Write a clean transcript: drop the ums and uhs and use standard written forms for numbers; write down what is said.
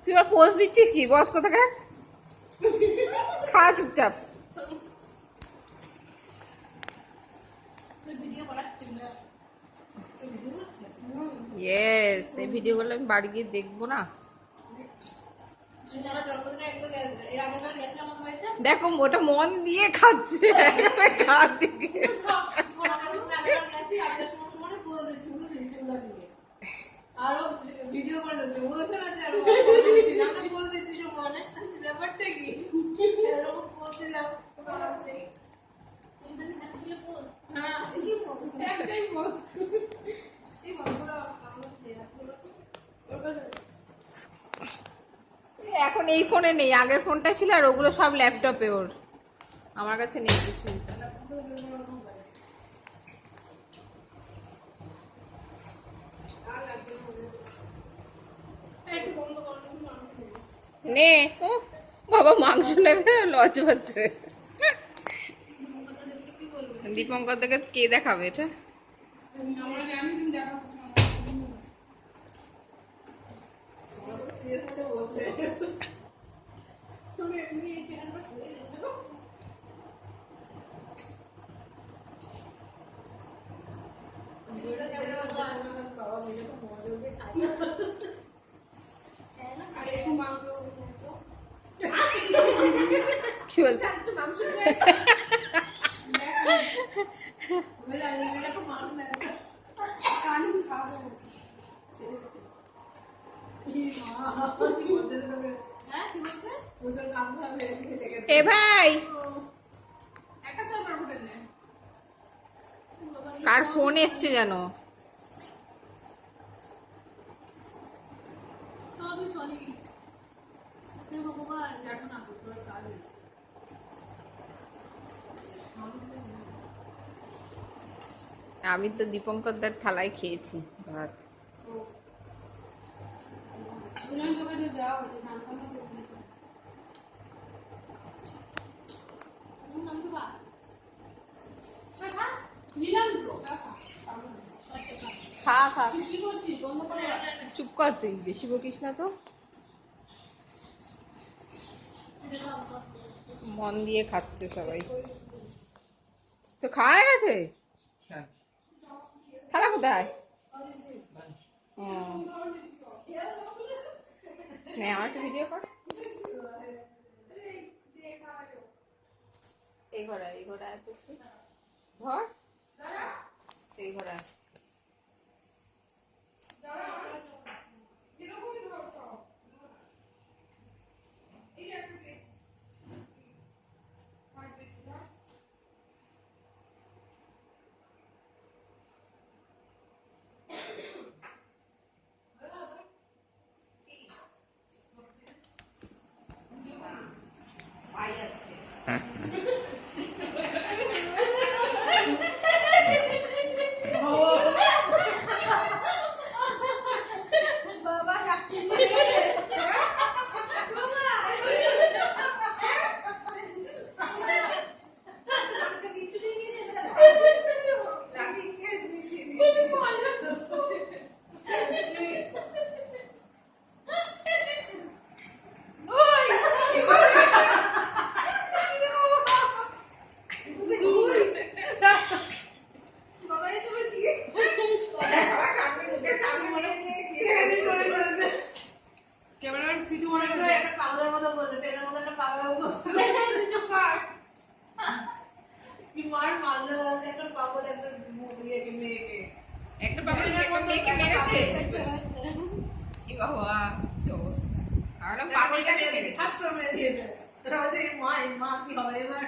তুই আর পোজ দিচ্ছিস কি বদ কোথাকার? খা চুপচাপ। ইয়েস, এই ভিডিওগুলো আমি বাড়ি গিয়ে দেখবো না? দেখো ওটা মন দিয়ে খাচ্ছে। আরো ভিডিও করে দিচ্ছে বলছে না যে আরো বল দিচ্ছি মানে ব্যাপারটা কি এরকম বলছিলাম এখন এই ফোনে নেই, আগের ফোনটা ছিল আর ওগুলো সব ল্যাপটপে ওর, আমার কাছে নেই কিছু। নে ও বাবা, মাংস নেবে, লজ্জা পাচ্ছে। দীপঙ্কর থেকে কে দেখাবে এটা? কি বলছে? এ ভাই, কার ফোন এসছে জানো? আমি তো দীপঙ্করদার থালায় খেয়েছি ভাত। খা খা, চুপ কর, তুই বেশি বকিস না তো। মন দিয়ে খাচ্ছে সবাই তো। খাওয়া গেছে? থালা কোথায়? আমার একটা ভিডিও কর। এই ঘোড়া, এই ঘোড়া ধর, এই ঘোড়া। একটা মেয়েকে মেরেছে। কি বাবা, কি অবস্থা! আর পাগলটাকে মেরে দিয়েছে, ফার্স্ট করে মেরে দিয়েছে। তোরা বলছে মা কি হবে এবার?